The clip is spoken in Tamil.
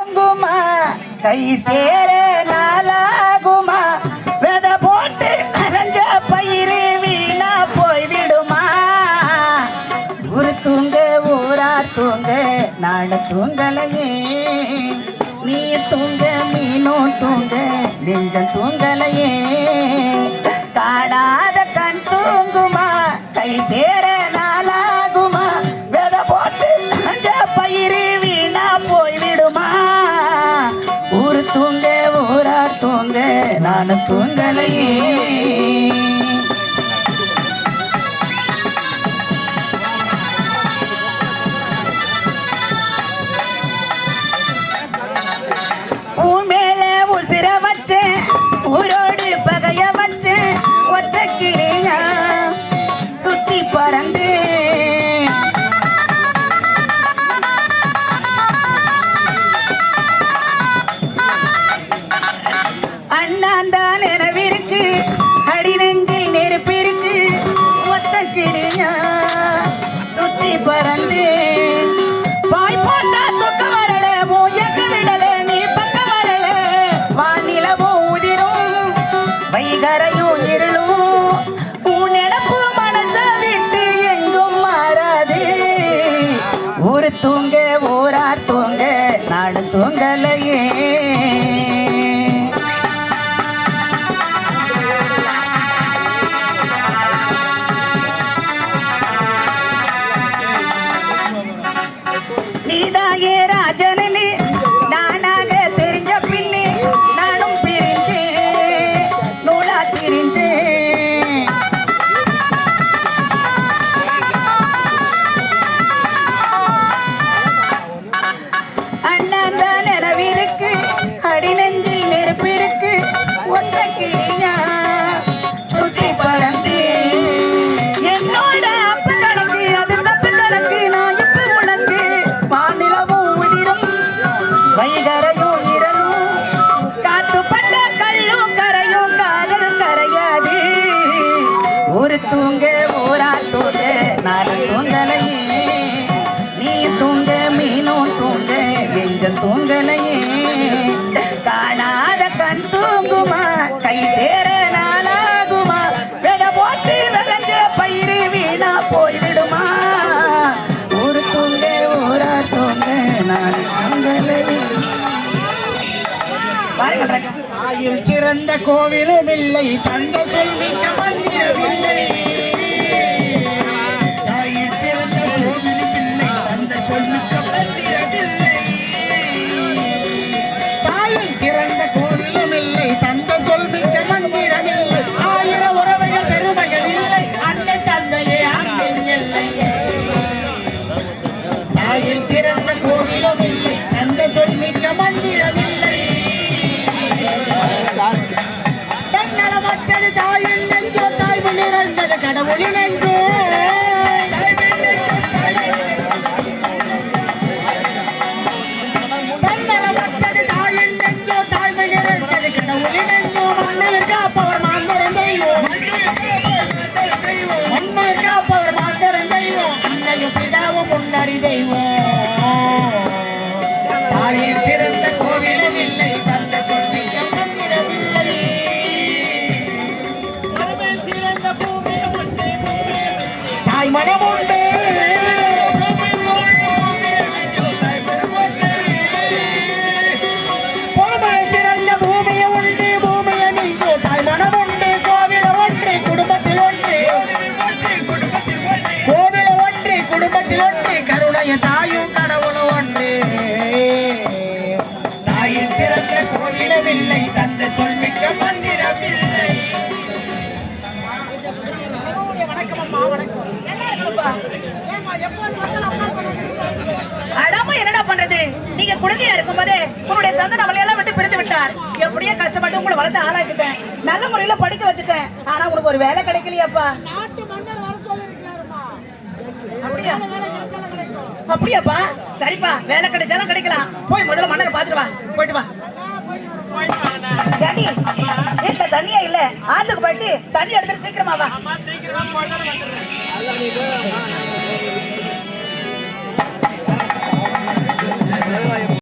குமா கை சேர நாளாகுமா வெத போட்டு அரைஞ்ச பயிறு வீணா போய்விடுமா ஊரு தூங்க ஊரா தூங்க நாடு தூங்கலையே நீ தூங்க மீனும் தூங்க நெஞ்சம் தூங்கலையே காடாத கண் தூங்குமா கை சேர நாளாகுமா வெத போட்டு அரைஞ்ச பயிறு வீணா போய்விடுமா ஊரு தூங்க ஊரா தூங்க நானும் தூங்கலையே மேல உசிர வச்சேன் ஊரோடு பகைய வச்சேன் ஒத்த கிளியா சுத்தி பறந்து அண்ணாந்தான் நினைவிருக்கு அடி நெஞ்சில் நெருப்பிருக்கு ஒத்த கிளியா சுத்தி பறந்து பாய் போட்டா தூக்க வரல மூயக்க விடல நீ பக்க வரல வானிலவும் உதிரும் வைகரையும் இருளும் உன்னெனப்பு மனச விட்டு எங்கும் மாறாது ஊரு தூங்க ஊரார் தூங்க நாடு தூங்கலையே நீதாயே ராஜனே நானாக தெரிஞ்ச பின்னே நானும் பிரிஞ்சேன் நூலா திரிஞ்சேன் அண்ணாந்த நிலவிருக்கு அடி நெஞ்சில் நெருப்பிருக்கு ஒத்த கிளியா சுத்தி பறந்து என்னோட அப்ப கணக்கு அது தப்பு கணக்கு நான் இப்ப உனக்கு வானிலவும் உதிரும் வைகரையும் இரலும் காத்துப்பட்ட கல்லும் கரையும் காதல் கரையாது ஊரு தூங்க ஊரா தூங்க நாலு தூங்கலையே நீ தூங்க மீனும் தூங்க நெஞ்சம் தூங்கலையே காணாத கண் தூங்குமா கை சேர நாளாகுமா வெட போட்டு விளைஞ்ச பயிறு வீணா போய்விடுமா ஊரு தூங்க ஊரா தூங்க நான் தூங்கலையே ஆயில் சிறந்த கோவிலும் இல்லை தந்த சொல்லிக்க மந்திரமில்லை தாயில் சிறந்த கோவிலும் இல்லை தந்த சொல்லிக்க மந்திரமில்லை தாயில் சிறந்த கோவிலும் இல்லை தந்த சொல்லிக்க மந்திரமில்லை ஆயிரம் உறவுகள் பெருமைகள் இல்லை அண்ணன் தந்தையே அன்பின் எல்லை தாயில் சிறந்த கோவிலும் இல்லை தந்த சொல்லிக்க மந்திரமில்லை தன்னலமற்றது தாயின் நெஞ்சோ தாய்மை நிறைந்தது கடவுளின் நெஞ்சோ தன்னலமற்றது தாயின் நெஞ்சோ தாய்மை நிறைந்தது கடவுளின் நெஞ்சோ மண்ணில் காப்பவர் மாந்தரன் தெய்வம் மண்ணில் காப்பவர் மாந்தரன் தெய்வம் அன்னையும் பிதாவும் முன்னறி தெய்வம் தாயில் சிறந்த கோவிலும் இல்லை தந்த சொல்லிக்க மந்திரமில்லை தாய் மனம் உண்டு பொறுமையில் சிறந்த பூமியை உண்டு பூமியை நின்று தாய் மனம் உண்டு கோவில் ஒன்று குடும்பத்தில் ஒன்று கோவில் ஒன்று குடும்பத்தில் ஒன்று கருணைய தாயும் கடவுளும் ஒன்று தாயில் சிறந்த கோவிலும் இல்லை தந்த சொல்மிக்க மந்திரமில்லை அடாம என்னடா பண்றது நீங்க குழந்தையா இருக்கும் போதே உங்களுடைய தந்தை நம்மளை எல்லாம் விட்டு பிரித்து விட்டார் எப்படியே கஷ்டப்பட்டு உங்களை வளர்த்து ஆளாக்கிட்டேன் நல்ல முறையில படிக்க வச்சுட்டேன் ஆனா உங்களுக்கு ஒரு வேலை கிடைக்கலையாப்பா அப்படியாப்பா சரிப்பா வேலை கிடைச்சாலும் கிடைக்கலாம் போய் முதல்ல மன்னரை பாத்துட்டு வா போயிட்டு வா தண்ணி வீட்டுல தண்ணியா இல்ல ஆத்துக்கு போயிட்டு தண்ணி எடுத்துட்டு சீக்கிரமா வா